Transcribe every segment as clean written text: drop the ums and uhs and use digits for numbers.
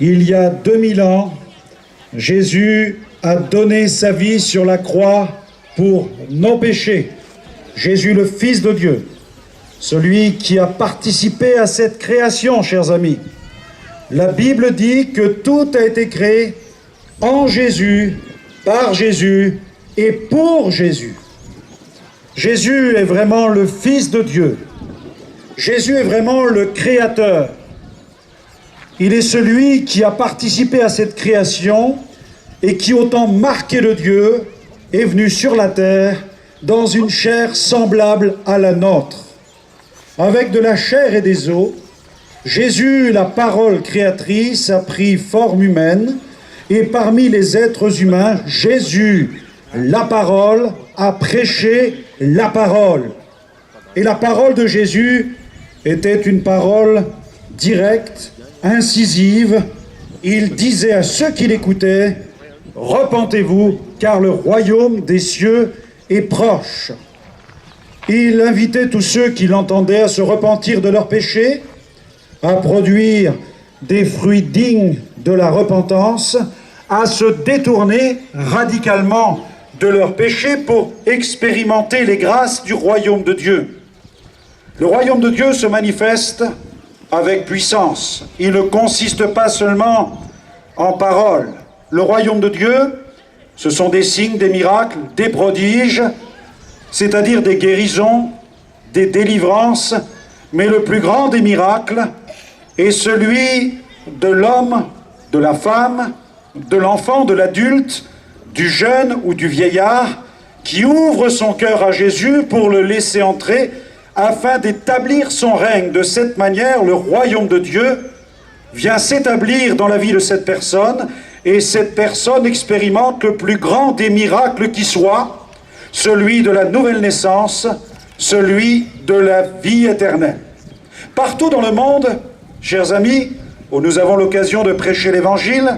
Il y a 2000 ans, Jésus a donné sa vie sur la croix pour nos péchés. Jésus, le Fils de Dieu, celui qui a participé à cette création, chers amis. La Bible dit que tout a été créé en Jésus, par Jésus et pour Jésus. Jésus est vraiment le Fils de Dieu. Jésus est vraiment le Créateur. Il est celui qui a participé à cette création et qui, autant marqué de Dieu, est venu sur la terre dans une chair semblable à la nôtre. Avec de la chair et des os, Jésus, la parole créatrice, a pris forme humaine et parmi les êtres humains, Jésus, la parole, a prêché la parole. Et la parole de Jésus était une parole directe, incisive. Il disait à ceux qui l'écoutaient, « Repentez-vous, car le royaume des cieux est proche. » Il invitait tous ceux qui l'entendaient à se repentir de leurs péchés, à produire des fruits dignes de la repentance, à se détourner radicalement de leurs péchés pour expérimenter les grâces du royaume de Dieu. Le royaume de Dieu se manifeste avec puissance. Il ne consiste pas seulement en paroles. Le royaume de Dieu, ce sont des signes, des miracles, des prodiges, c'est-à-dire des guérisons, des délivrances, mais le plus grand des miracles est celui de l'homme, de la femme, de l'enfant, de l'adulte, du jeune ou du vieillard, qui ouvre son cœur à Jésus pour le laisser entrer afin d'établir son règne. De cette manière, le royaume de Dieu vient s'établir dans la vie de cette personne, et cette personne expérimente le plus grand des miracles qui soit, celui de la nouvelle naissance, celui de la vie éternelle. Partout dans le monde, chers amis, où nous avons l'occasion de prêcher l'Évangile,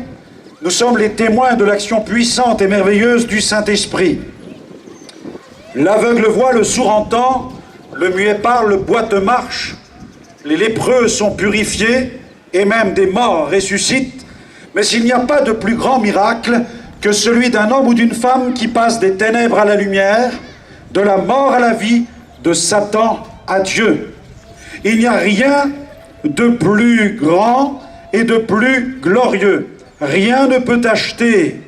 nous sommes les témoins de l'action puissante et merveilleuse du Saint-Esprit. L'aveugle voit, le sourd entend, le muet parle, le boiteux marche, les lépreux sont purifiés et même des morts ressuscitent, mais il n'y a pas de plus grand miracle que celui d'un homme ou d'une femme qui passe des ténèbres à la lumière, de la mort à la vie, de Satan à Dieu. Il n'y a rien de plus grand et de plus glorieux. Rien ne peut acheter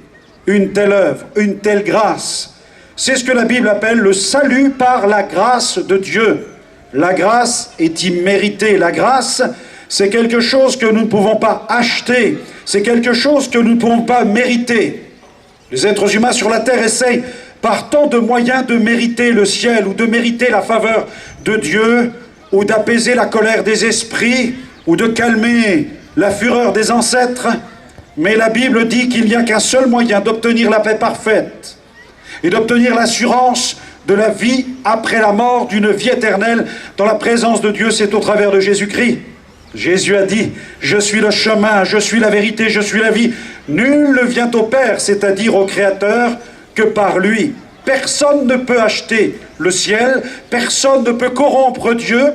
une telle œuvre, une telle grâce. C'est ce que la Bible appelle le salut par la grâce de Dieu. La grâce est imméritée. La grâce, c'est quelque chose que nous ne pouvons pas acheter. C'est quelque chose que nous ne pouvons pas mériter. Les êtres humains sur la terre essayent par tant de moyens de mériter le ciel ou de mériter la faveur de Dieu ou d'apaiser la colère des esprits ou de calmer la fureur des ancêtres. Mais la Bible dit qu'il n'y a qu'un seul moyen d'obtenir la paix parfaite et d'obtenir l'assurance de la vie après la mort, d'une vie éternelle dans la présence de Dieu, c'est au travers de Jésus-Christ. Jésus a dit, « Je suis le chemin, je suis la vérité, je suis la vie. Nul ne vient au Père, c'est-à-dire au Créateur, que par lui. » Personne ne peut acheter le ciel, personne ne peut corrompre Dieu.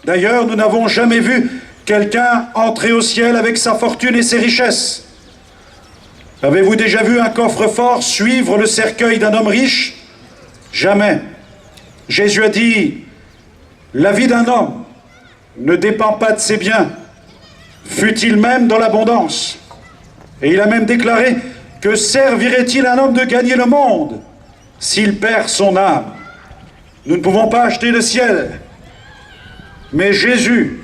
D'ailleurs, nous n'avons jamais vu quelqu'un entrer au ciel avec sa fortune et ses richesses. Avez-vous déjà vu un coffre-fort suivre le cercueil d'un homme riche? Jamais. Jésus a dit, la vie d'un homme ne dépend pas de ses biens, fût-il même dans l'abondance. Et il a même déclaré, que servirait-il un homme de gagner le monde s'il perd son âme? Nous ne pouvons pas acheter le ciel. Mais Jésus,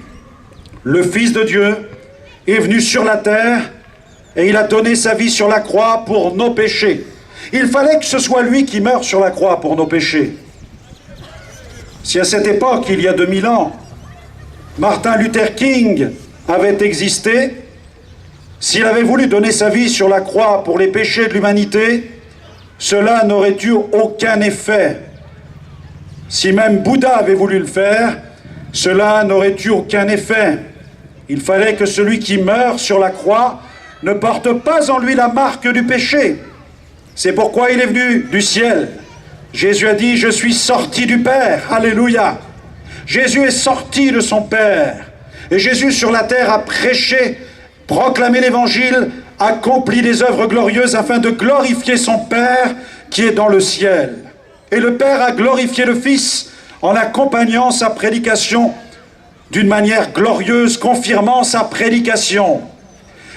le Fils de Dieu, est venu sur la terre et il a donné sa vie sur la croix pour nos péchés. Il fallait que ce soit lui qui meure sur la croix pour nos péchés. Si à cette époque, il y a 2000 ans, Martin Luther King avait existé, s'il avait voulu donner sa vie sur la croix pour les péchés de l'humanité, cela n'aurait eu aucun effet. Si même Bouddha avait voulu le faire, cela n'aurait eu aucun effet. Il fallait que celui qui meurt sur la croix ne porte pas en lui la marque du péché. C'est pourquoi il est venu du ciel. Jésus a dit, je suis sorti du Père. Alléluia. Jésus est sorti de son Père. Et Jésus sur la terre a prêché proclamer l'Évangile, accomplit des œuvres glorieuses afin de glorifier son Père qui est dans le ciel. Et le Père a glorifié le Fils en accompagnant sa prédication d'une manière glorieuse, confirmant sa prédication.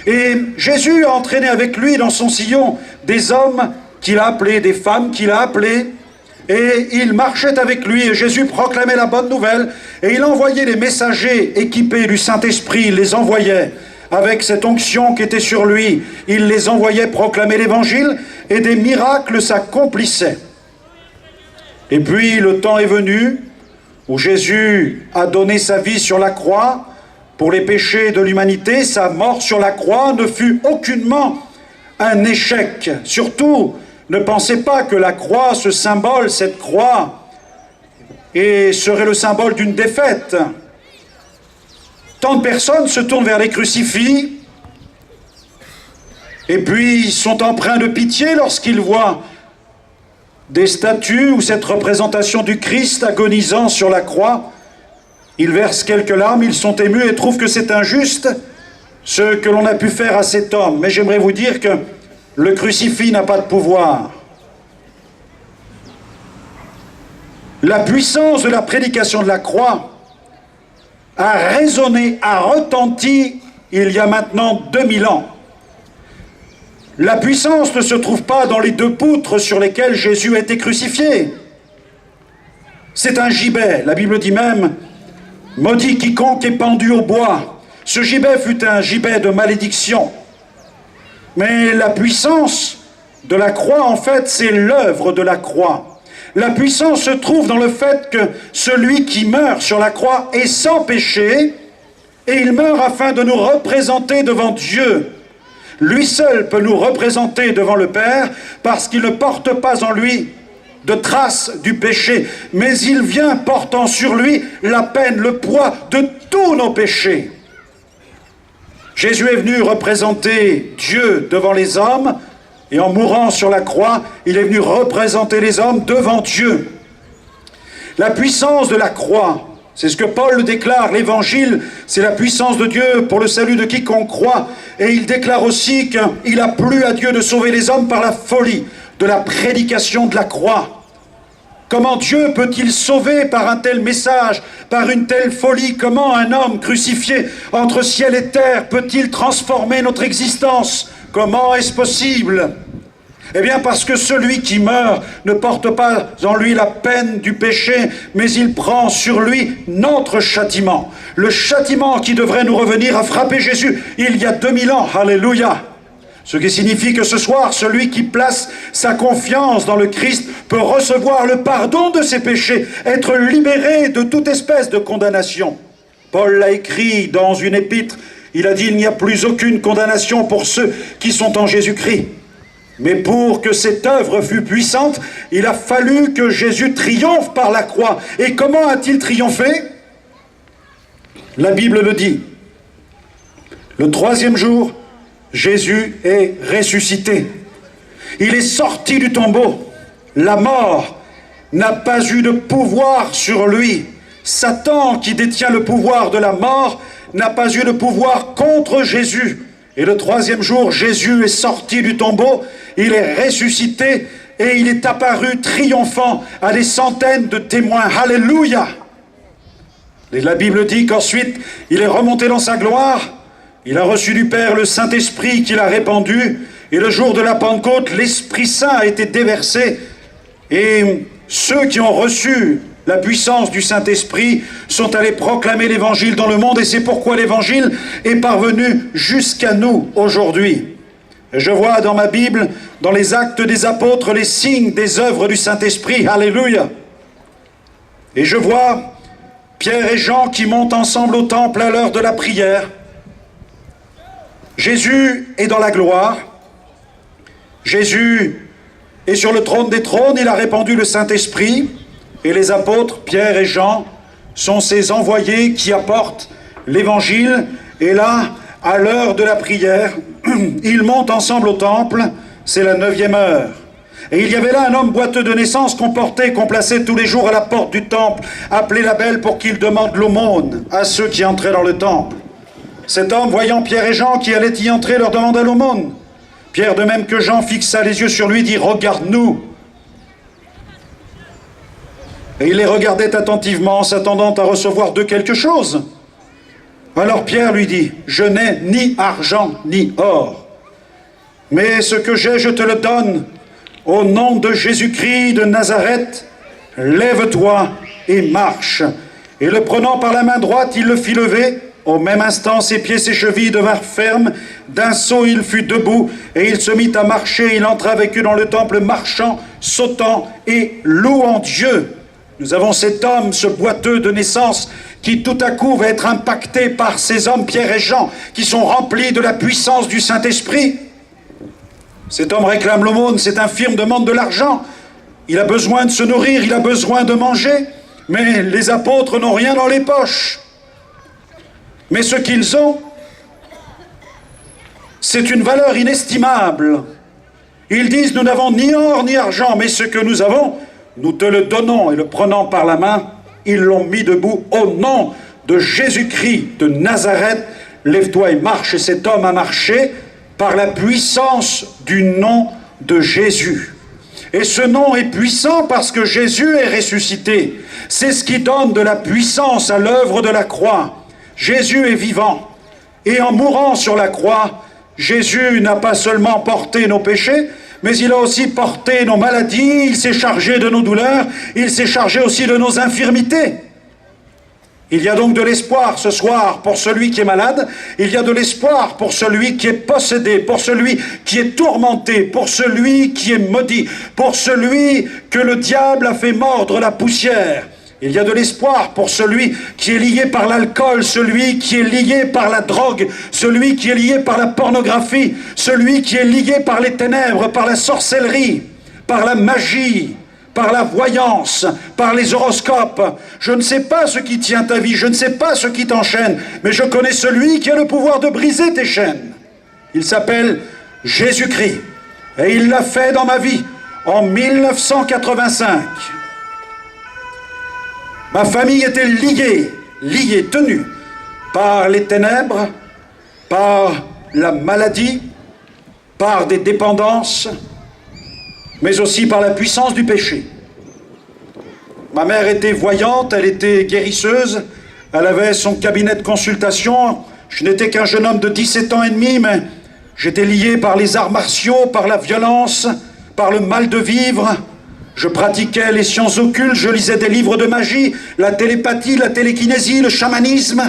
Et Jésus a entraîné avec lui dans son sillon des hommes qu'il a appelés, des femmes qu'il a appelées, et il marchait avec lui, et Jésus proclamait la bonne nouvelle, et il envoyait les messagers équipés du Saint-Esprit, il les envoyait avec cette onction qui était sur lui, il les envoyait proclamer l'Évangile, et des miracles s'accomplissaient. Et puis le temps est venu où Jésus a donné sa vie sur la croix pour les péchés de l'humanité. Sa mort sur la croix ne fut aucunement un échec. Surtout, ne pensez pas que la croix, ce symbole, cette croix, serait le symbole d'une défaite. Tant de personnes se tournent vers les crucifix et puis sont empreints de pitié lorsqu'ils voient des statues ou cette représentation du Christ agonisant sur la croix. Ils versent quelques larmes, ils sont émus et trouvent que c'est injuste ce que l'on a pu faire à cet homme. Mais j'aimerais vous dire que le crucifix n'a pas de pouvoir. La puissance de la prédication de la croix a résonné, a retenti il y a maintenant 2000 ans. La puissance ne se trouve pas dans les 2 poutres sur lesquelles Jésus a été crucifié. C'est un gibet. La Bible dit même « Maudit quiconque est pendu au bois ». Ce gibet fut un gibet de malédiction. Mais la puissance de la croix, en fait, c'est l'œuvre de la croix. La puissance se trouve dans le fait que celui qui meurt sur la croix est sans péché, et il meurt afin de nous représenter devant Dieu. Lui seul peut nous représenter devant le Père, parce qu'il ne porte pas en lui de traces du péché, mais il vient portant sur lui la peine, le poids de tous nos péchés. Jésus est venu représenter Dieu devant les hommes, et en mourant sur la croix, il est venu représenter les hommes devant Dieu. La puissance de la croix, c'est ce que Paul déclare, l'Évangile, c'est la puissance de Dieu pour le salut de quiconque croit. Et il déclare aussi qu'il a plu à Dieu de sauver les hommes par la folie de la prédication de la croix. Comment Dieu peut-il sauver par un tel message, par une telle folie? Comment un homme crucifié entre ciel et terre peut-il transformer notre existence? Comment est-ce possible? Eh bien parce que celui qui meurt ne porte pas en lui la peine du péché, mais il prend sur lui notre châtiment. Le châtiment qui devrait nous revenir a frappé Jésus il y a 2000 ans. Alléluia! Ce qui signifie que ce soir, celui qui place sa confiance dans le Christ peut recevoir le pardon de ses péchés, être libéré de toute espèce de condamnation. Paul l'a écrit dans une épître, il a dit « Il n'y a plus aucune condamnation pour ceux qui sont en Jésus-Christ ». Mais pour que cette œuvre fût puissante, il a fallu que Jésus triomphe par la croix. Et comment a-t-il triomphé? La Bible le dit. Le 3e jour, Jésus est ressuscité. Il est sorti du tombeau. La mort n'a pas eu de pouvoir sur lui. Satan, qui détient le pouvoir de la mort, n'a pas eu de pouvoir contre Jésus. Et le 3e jour, Jésus est sorti du tombeau, il est ressuscité et il est apparu triomphant à des centaines de témoins. Alléluia! Et la Bible dit qu'ensuite, il est remonté dans sa gloire, il a reçu du Père le Saint-Esprit qu'il a répandu, et le jour de la Pentecôte, l'Esprit Saint a été déversé, et ceux qui ont reçu la puissance du Saint-Esprit sont allés proclamer l'Évangile dans le monde, et c'est pourquoi l'Évangile est parvenu jusqu'à nous aujourd'hui. Je vois dans ma Bible, dans les Actes des Apôtres, les signes des œuvres du Saint-Esprit. Alléluia! Et je vois Pierre et Jean qui montent ensemble au temple à l'heure de la prière. Jésus est dans la gloire. Jésus est sur le trône des trônes, il a répandu le Saint-Esprit. Et les apôtres, Pierre et Jean, sont ces envoyés qui apportent l'Évangile. Et là, à l'heure de la prière, ils montent ensemble au temple, c'est la 9e heure. Et il y avait là un homme boiteux de naissance qu'on portait, qu'on plaçait tous les jours à la porte du temple, appelé la belle pour qu'il demande l'aumône à ceux qui entraient dans le temple. Cet homme, voyant Pierre et Jean qui allaient y entrer, leur demanda l'aumône. Pierre, de même que Jean, fixa les yeux sur lui, dit « Regarde-nous ». Et il les regardait attentivement, s'attendant à recevoir d'eux quelque chose. Alors Pierre lui dit « Je n'ai ni argent ni or, mais ce que j'ai, je te le donne. Au nom de Jésus-Christ de Nazareth, lève-toi et marche. » Et le prenant par la main droite, il le fit lever. Au même instant, ses pieds, ses chevilles devinrent fermes. D'un saut, il fut debout et il se mit à marcher. Il entra avec eux dans le temple, marchant, sautant et louant Dieu. Nous avons cet homme, ce boiteux de naissance, qui tout à coup va être impacté par ces hommes, Pierre et Jean, qui sont remplis de la puissance du Saint-Esprit. Cet homme réclame l'aumône, cet infirme demande de l'argent. Il a besoin de se nourrir, il a besoin de manger. Mais les apôtres n'ont rien dans les poches. Mais ce qu'ils ont, c'est une valeur inestimable. Ils disent, nous n'avons ni or ni argent, mais ce que nous avons, nous te le donnons. Et le prenant par la main, ils l'ont mis debout au nom de Jésus-Christ de Nazareth. Lève-toi et marche. Et cet homme a marché par la puissance du nom de Jésus. Et ce nom est puissant parce que Jésus est ressuscité. C'est ce qui donne de la puissance à l'œuvre de la croix. Jésus est vivant. Et en mourant sur la croix, Jésus n'a pas seulement porté nos péchés, mais il a aussi porté nos maladies, il s'est chargé de nos douleurs, il s'est chargé aussi de nos infirmités. Il y a donc de l'espoir ce soir pour celui qui est malade, il y a de l'espoir pour celui qui est possédé, pour celui qui est tourmenté, pour celui qui est maudit, pour celui que le diable a fait mordre la poussière. Il y a de l'espoir pour celui qui est lié par l'alcool, celui qui est lié par la drogue, celui qui est lié par la pornographie, celui qui est lié par les ténèbres, par la sorcellerie, par la magie, par la voyance, par les horoscopes. Je ne sais pas ce qui tient ta vie, je ne sais pas ce qui t'enchaîne, mais je connais celui qui a le pouvoir de briser tes chaînes. Il s'appelle Jésus-Christ. Et il l'a fait dans ma vie en 1985. Ma famille était liée, tenue par les ténèbres, par la maladie, par des dépendances, mais aussi par la puissance du péché. Ma mère était voyante, elle était guérisseuse, elle avait son cabinet de consultation. Je n'étais qu'un jeune homme de 17 ans et demi, mais j'étais lié par les arts martiaux, par la violence, par le mal de vivre. Je pratiquais les sciences occultes, je lisais des livres de magie, la télépathie, la télékinésie, le chamanisme.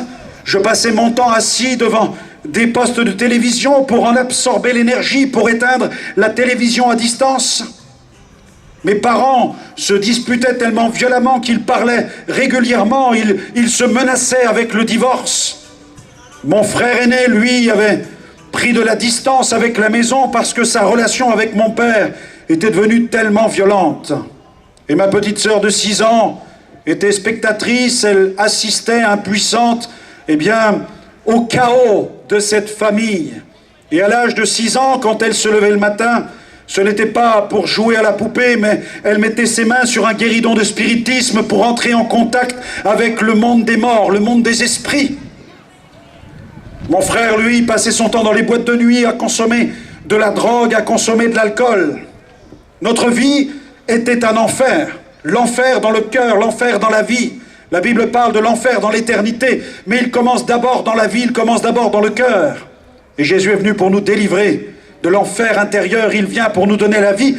Je passais mon temps assis devant des postes de télévision pour en absorber l'énergie, pour éteindre la télévision à distance. Mes parents se disputaient tellement violemment qu'ils parlaient régulièrement, ils se menaçaient avec le divorce. Mon frère aîné, lui, avait pris de la distance avec la maison parce que sa relation avec mon père était devenue tellement violente. Et ma petite sœur de 6 ans était spectatrice, elle assistait impuissante, eh bien, au chaos de cette famille. Et à l'âge de 6 ans, quand elle se levait le matin, ce n'était pas pour jouer à la poupée, mais elle mettait ses mains sur un guéridon de spiritisme pour entrer en contact avec le monde des morts, le monde des esprits. Mon frère, lui, passait son temps dans les boîtes de nuit à consommer de la drogue, à consommer de l'alcool. Notre vie était un enfer. L'enfer dans le cœur, l'enfer dans la vie. La Bible parle de l'enfer dans l'éternité, mais il commence d'abord dans la vie, il commence d'abord dans le cœur. Et Jésus est venu pour nous délivrer de l'enfer intérieur, il vient pour nous donner la vie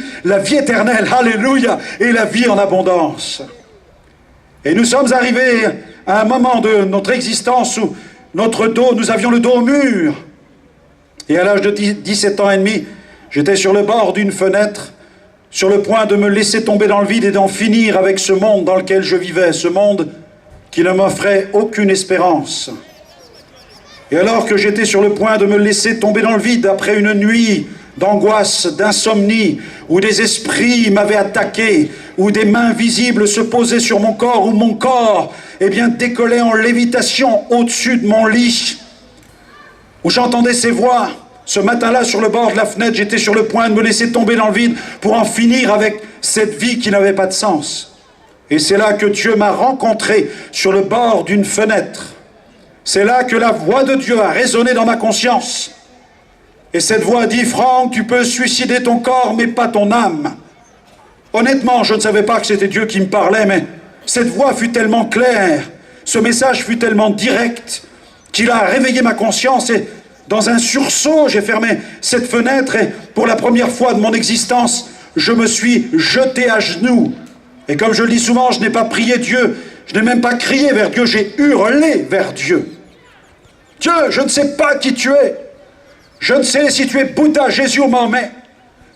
éternelle, alléluia, et la vie en abondance. Et nous sommes arrivés à un moment de notre existence où nous avions le dos au mur. Et à l'âge de 17 ans et demi, j'étais sur le bord d'une fenêtre, sur le point de me laisser tomber dans le vide et d'en finir avec ce monde dans lequel je vivais, ce monde qui ne m'offrait aucune espérance. Et alors que j'étais sur le point de me laisser tomber dans le vide après une nuit d'angoisse, d'insomnie, où des esprits m'avaient attaqué, où des mains visibles se posaient sur mon corps, où mon corps, eh bien, décollait en lévitation au-dessus de mon lit, où j'entendais ces voix. Ce matin-là, sur le bord de la fenêtre, j'étais sur le point de me laisser tomber dans le vide pour en finir avec cette vie qui n'avait pas de sens. Et c'est là que Dieu m'a rencontré sur le bord d'une fenêtre. C'est là que la voix de Dieu a résonné dans ma conscience. Et cette voix dit, Franck, tu peux suicider ton corps, mais pas ton âme. Honnêtement, je ne savais pas que c'était Dieu qui me parlait, mais cette voix fut tellement claire, ce message fut tellement direct, qu'il a réveillé ma conscience et dans un sursaut, j'ai fermé cette fenêtre et pour la première fois de mon existence, je me suis jeté à genoux. Et comme je le dis souvent, je n'ai pas prié Dieu, je n'ai même pas crié vers Dieu, j'ai hurlé vers Dieu. Dieu, je ne sais pas qui tu es. Je ne sais si tu es Bouddha, Jésus ou Mahomet,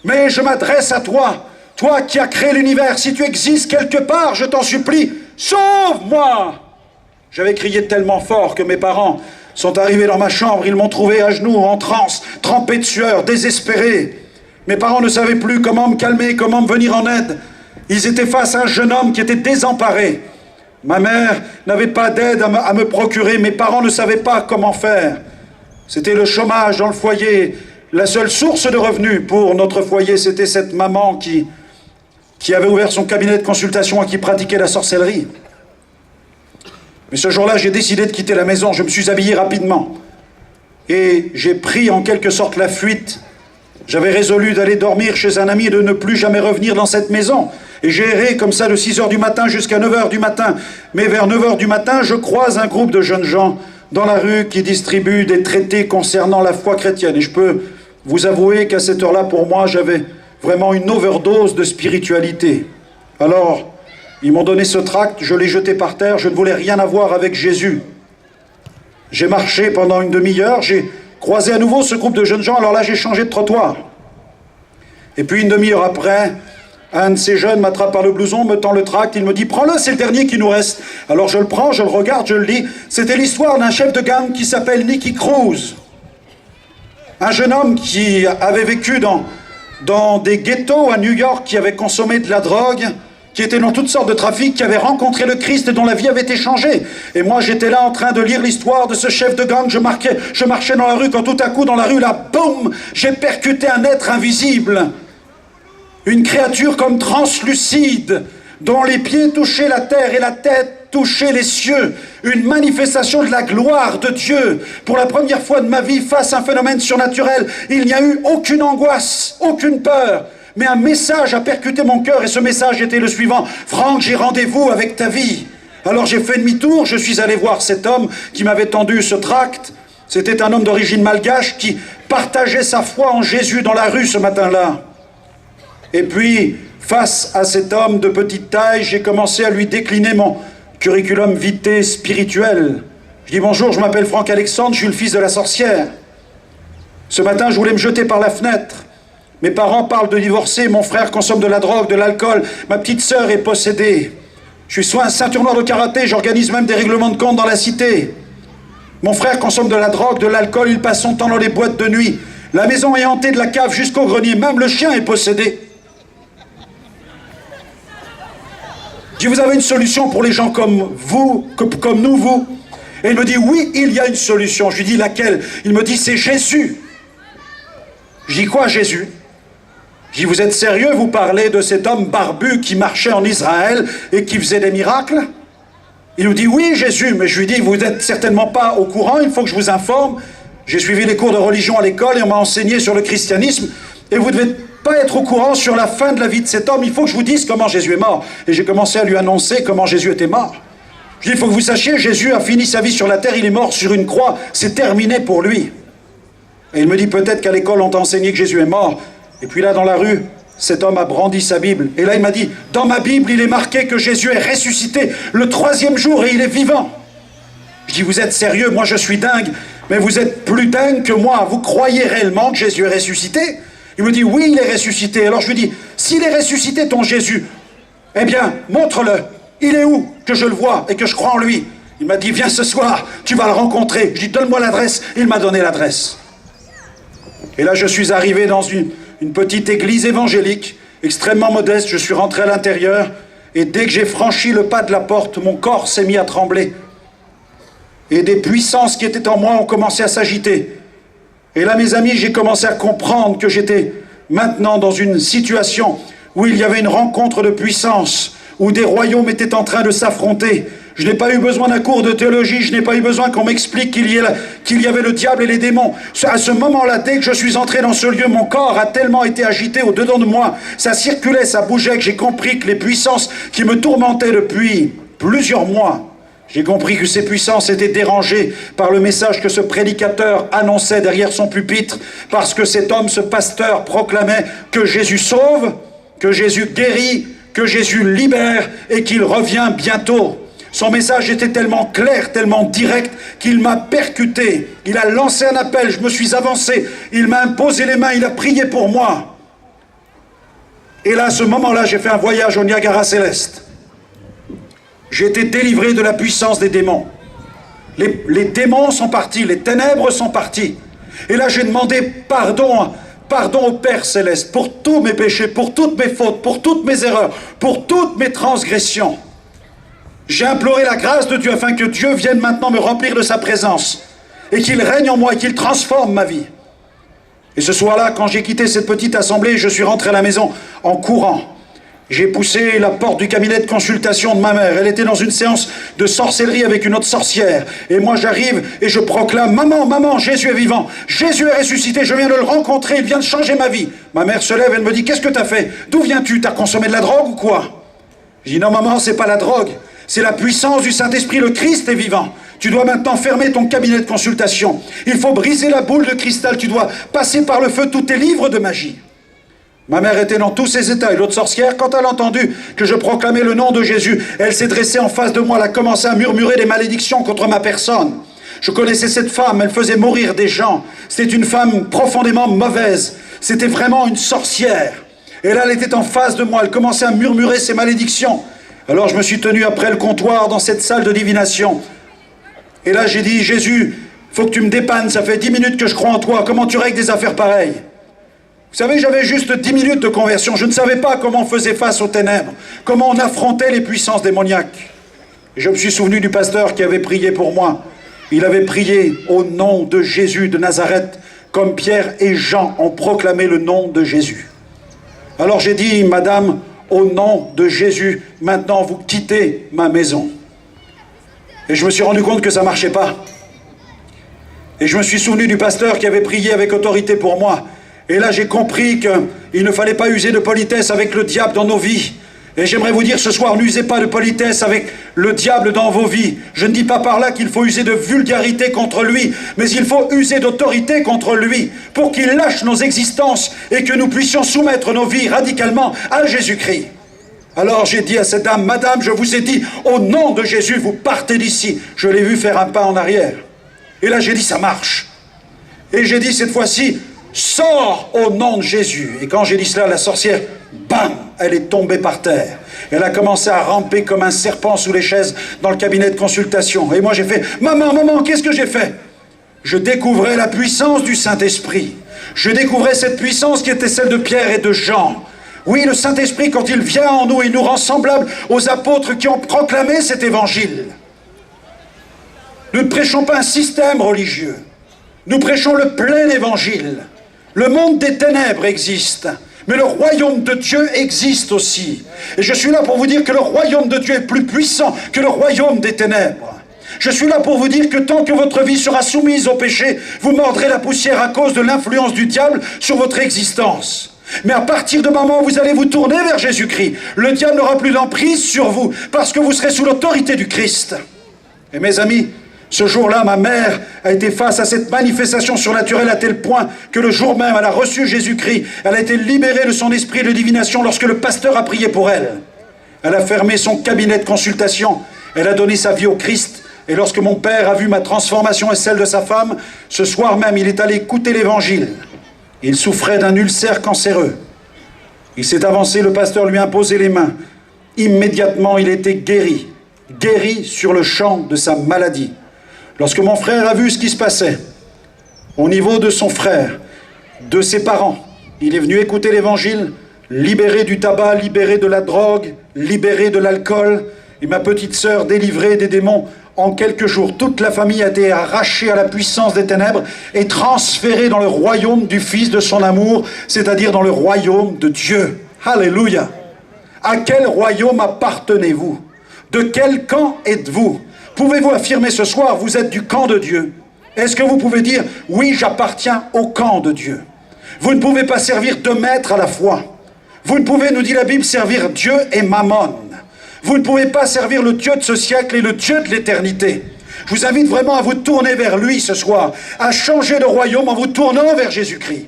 mais je m'adresse à toi, toi qui as créé l'univers. Si tu existes quelque part, je t'en supplie, sauve-moi! J'avais crié tellement fort que mes parents sont arrivés dans ma chambre. Ils m'ont trouvé à genoux, en transe, trempé de sueur, désespéré. Mes parents ne savaient plus comment me calmer, comment me venir en aide. Ils étaient face à un jeune homme qui était désemparé. Ma mère n'avait pas d'aide à me procurer. Mes parents ne savaient pas comment faire. C'était le chômage dans le foyer. La seule source de revenus pour notre foyer, c'était cette maman qui avait ouvert son cabinet de consultation et qui pratiquait la sorcellerie. Mais ce jour-là, j'ai décidé de quitter la maison. Je me suis habillé rapidement. Et j'ai pris en quelque sorte la fuite. J'avais résolu d'aller dormir chez un ami et de ne plus jamais revenir dans cette maison. Et j'ai erré comme ça de 6 h du matin jusqu'à 9 h du matin. Mais vers 9 h du matin, je croise un groupe de jeunes gens dans la rue qui distribuent des traités concernant la foi chrétienne. Et je peux vous avouer qu'à cette heure-là, pour moi, j'avais vraiment une overdose de spiritualité. Alors, ils m'ont donné ce tract, je l'ai jeté par terre, je ne voulais rien avoir avec Jésus. J'ai marché pendant une demi-heure, j'ai croisé à nouveau ce groupe de jeunes gens, alors là j'ai changé de trottoir. Et puis une demi-heure après, un de ces jeunes m'attrape par le blouson, me tend le tract, il me dit « Prends-le, c'est le dernier qui nous reste ». Alors je le prends, je le regarde, je le lis. C'était l'histoire d'un chef de gang qui s'appelle Nicky Cruz. Un jeune homme qui avait vécu dans des ghettos à New York, qui avait consommé de la drogue, qui était dans toutes sortes de trafics, qui avait rencontré le Christ et dont la vie avait été changée. Et moi, j'étais là en train de lire l'histoire de ce chef de gang. Je marchais dans la rue, quand tout à coup, dans la rue, là, boum, j'ai percuté un être invisible. Une créature comme translucide, dont les pieds touchaient la terre et la tête touchait les cieux. Une manifestation de la gloire de Dieu. Pour la première fois de ma vie, face à un phénomène surnaturel, il n'y a eu aucune angoisse, aucune peur. Mais un message a percuté mon cœur et ce message était le suivant. « Franck, j'ai rendez-vous avec ta vie. » Alors j'ai fait demi-tour, je suis allé voir cet homme qui m'avait tendu ce tract. C'était un homme d'origine malgache qui partageait sa foi en Jésus dans la rue ce matin-là. Et puis, face à cet homme de petite taille, j'ai commencé à lui décliner mon curriculum vitae spirituel. Je dis « Bonjour, je m'appelle Franck Alexandre, je suis le fils de la sorcière. Ce matin, je voulais me jeter par la fenêtre. Mes parents parlent de divorcer, mon frère consomme de la drogue, de l'alcool, ma petite sœur est possédée. Je suis soit un ceinture noire de karaté, j'organise même des règlements de compte dans la cité. Mon frère consomme de la drogue, de l'alcool, il passe son temps dans les boîtes de nuit. La maison est hantée de la cave jusqu'au grenier, même le chien est possédé. Je dis, vous avez une solution pour les gens comme vous, comme nous, vous? Et il me dit, oui, il y a une solution. Je lui dis, laquelle? Il me dit, c'est Jésus. Je dis, quoi, Jésus? Je dis, vous êtes sérieux? Vous parlez de cet homme barbu qui marchait en Israël et qui faisait des miracles? Il nous dit, oui, Jésus. Mais je lui dis, vous n'êtes certainement pas au courant, il faut que je vous informe. J'ai suivi les cours de religion à l'école et on m'a enseigné sur le christianisme. Et vous ne devez pas être au courant sur la fin de la vie de cet homme. Il faut que je vous dise comment Jésus est mort. Et j'ai commencé à lui annoncer comment Jésus était mort. Je dis, il faut que vous sachiez, Jésus a fini sa vie sur la terre, il est mort sur une croix. C'est terminé pour lui. Et il me dit, peut-être qu'à l'école, on t'a enseigné que Jésus est mort. Et puis là, dans la rue, cet homme a brandi sa Bible. Et là, il m'a dit, dans ma Bible, il est marqué que Jésus est ressuscité le 3e jour et il est vivant. Je dis, vous êtes sérieux? Moi, je suis dingue. Mais vous êtes plus dingue que moi. Vous croyez réellement que Jésus est ressuscité? Il me dit, oui, il est ressuscité. Alors je lui dis, s'il est ressuscité, ton Jésus, eh bien, montre-le. Il est où? Que je le vois et que je crois en lui. Il m'a dit, viens ce soir, tu vas le rencontrer. Je dis, donne-moi l'adresse. Il m'a donné l'adresse. Et là, je suis arrivé dans une petite église évangélique, extrêmement modeste. Je suis rentré à l'intérieur et dès que j'ai franchi le pas de la porte, mon corps s'est mis à trembler. Et des puissances qui étaient en moi ont commencé à s'agiter. Et là, mes amis, j'ai commencé à comprendre que j'étais maintenant dans une situation où il y avait une rencontre de puissance, où des royaumes étaient en train de s'affronter. Je n'ai pas eu besoin d'un cours de théologie, je n'ai pas eu besoin qu'on m'explique qu'il y avait le diable et les démons. À ce moment-là, dès que je suis entré dans ce lieu, mon corps a tellement été agité au-dedans de moi, ça circulait, ça bougeait, que j'ai compris que les puissances qui me tourmentaient depuis plusieurs mois, j'ai compris que ces puissances étaient dérangées par le message que ce prédicateur annonçait derrière son pupitre, parce que cet homme, ce pasteur, proclamait que Jésus sauve, que Jésus guérit, que Jésus libère et qu'il revient bientôt. Son message était tellement clair, tellement direct, qu'il m'a percuté. Il a lancé un appel, je me suis avancé, il m'a imposé les mains, il a prié pour moi. Et là, à ce moment-là, j'ai fait un voyage au Niagara céleste. J'ai été délivré de la puissance des démons. Les démons sont partis, les ténèbres sont partis. Et là, j'ai demandé pardon au Père Céleste pour tous mes péchés, pour toutes mes fautes, pour toutes mes erreurs, pour toutes mes transgressions. J'ai imploré la grâce de Dieu afin que Dieu vienne maintenant me remplir de sa présence et qu'il règne en moi et qu'il transforme ma vie. Et ce soir-là, quand j'ai quitté cette petite assemblée, je suis rentré à la maison en courant. J'ai poussé la porte du cabinet de consultation de ma mère. Elle était dans une séance de sorcellerie avec une autre sorcière. Et moi, j'arrive et je proclame « Maman, maman, Jésus est vivant. Jésus est ressuscité. Je viens de le rencontrer. Il vient de changer ma vie. » Ma mère se lève, elle me dit « Qu'est-ce que t'as fait? D'où viens-tu? T'as consommé de la drogue ou quoi ?» Je dis « Non, maman, c'est pas la drogue. C'est la puissance du Saint-Esprit. Le Christ est vivant. Tu dois maintenant fermer ton cabinet de consultation. Il faut briser la boule de cristal. Tu dois passer par le feu tous tes livres de magie. » Ma mère était dans tous ses états, et l'autre sorcière, quand elle a entendu que je proclamais le nom de Jésus, elle s'est dressée en face de moi, elle a commencé à murmurer des malédictions contre ma personne. Je connaissais cette femme, elle faisait mourir des gens. C'était une femme profondément mauvaise, c'était vraiment une sorcière. Et là, elle était en face de moi, elle commençait à murmurer ces malédictions. Alors je me suis tenu après le comptoir dans cette salle de divination. Et là, j'ai dit, Jésus, faut que tu me dépannes, ça fait 10 minutes que je crois en toi, comment tu règles des affaires pareilles? Vous savez, j'avais juste 10 minutes de conversion. Je ne savais pas comment on faisait face aux ténèbres, comment on affrontait les puissances démoniaques. Et je me suis souvenu du pasteur qui avait prié pour moi. Il avait prié au nom de Jésus de Nazareth, comme Pierre et Jean ont proclamé le nom de Jésus. Alors j'ai dit, Madame, au nom de Jésus, maintenant vous quittez ma maison. Et je me suis rendu compte que ça ne marchait pas. Et je me suis souvenu du pasteur qui avait prié avec autorité pour moi. Et là, j'ai compris qu'il ne fallait pas user de politesse avec le diable dans nos vies. Et j'aimerais vous dire ce soir, n'usez pas de politesse avec le diable dans vos vies. Je ne dis pas par là qu'il faut user de vulgarité contre lui, mais il faut user d'autorité contre lui pour qu'il lâche nos existences et que nous puissions soumettre nos vies radicalement à Jésus-Christ. Alors j'ai dit à cette dame, Madame, je vous ai dit, au nom de Jésus, vous partez d'ici. Je l'ai vu faire un pas en arrière. Et là, j'ai dit, ça marche. Et j'ai dit cette fois-ci, sors au nom de Jésus. Et quand j'ai dit cela, la sorcière, bam, elle est tombée par terre. Elle a commencé à ramper comme un serpent sous les chaises dans le cabinet de consultation. Et moi j'ai fait, maman, maman, qu'est-ce que j'ai fait? Je découvrais la puissance du Saint-Esprit. Je découvrais cette puissance qui était celle de Pierre et de Jean. Oui, le Saint-Esprit, quand il vient en nous, il nous rend semblables aux apôtres qui ont proclamé cet évangile. Nous ne prêchons pas un système religieux. Nous prêchons le plein évangile. Le monde des ténèbres existe, mais le royaume de Dieu existe aussi. Et je suis là pour vous dire que le royaume de Dieu est plus puissant que le royaume des ténèbres. Je suis là pour vous dire que tant que votre vie sera soumise au péché, vous mordrez la poussière à cause de l'influence du diable sur votre existence. Mais à partir de moment où vous allez vous tourner vers Jésus-Christ, le diable n'aura plus d'emprise sur vous, parce que vous serez sous l'autorité du Christ. Et mes amis, ce jour-là, ma mère a été face à cette manifestation surnaturelle à tel point que le jour même, elle a reçu Jésus-Christ. Elle a été libérée de son esprit de divination lorsque le pasteur a prié pour elle. Elle a fermé son cabinet de consultation. Elle a donné sa vie au Christ. Et lorsque mon père a vu ma transformation et celle de sa femme, ce soir même, il est allé écouter l'évangile. Il souffrait d'un ulcère cancéreux. Il s'est avancé, le pasteur lui a imposé les mains. Immédiatement, il était guéri. Guéri sur le champ de sa maladie. Lorsque mon frère a vu ce qui se passait, au niveau de son frère, de ses parents, il est venu écouter l'évangile, libéré du tabac, libéré de la drogue, libéré de l'alcool, et ma petite sœur délivrée des démons. En quelques jours, toute la famille a été arrachée à la puissance des ténèbres et transférée dans le royaume du Fils de son amour, c'est-à-dire dans le royaume de Dieu. Alléluia! À quel royaume appartenez-vous? De quel camp êtes-vous? Pouvez-vous affirmer ce soir, vous êtes du camp de Dieu? Est-ce que vous pouvez dire, oui, j'appartiens au camp de Dieu? Vous ne pouvez pas servir deux maîtres à la fois. Vous ne pouvez, nous dit la Bible, servir Dieu et Mammon. Vous ne pouvez pas servir le Dieu de ce siècle et le Dieu de l'éternité. Je vous invite vraiment à vous tourner vers lui ce soir, à changer de royaume en vous tournant vers Jésus-Christ.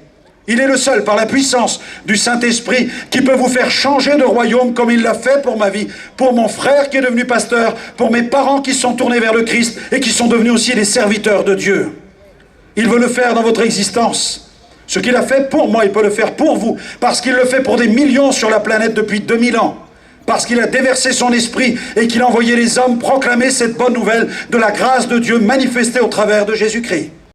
Il est le seul, par la puissance du Saint-Esprit, qui peut vous faire changer de royaume comme il l'a fait pour ma vie, pour mon frère qui est devenu pasteur, pour mes parents qui se sont tournés vers le Christ et qui sont devenus aussi des serviteurs de Dieu. Il veut le faire dans votre existence. Ce qu'il a fait pour moi, il peut le faire pour vous, parce qu'il le fait pour des millions sur la planète depuis 2000 ans. Parce qu'il a déversé son esprit et qu'il a envoyé les hommes proclamer cette bonne nouvelle de la grâce de Dieu manifestée au travers de Jésus-Christ.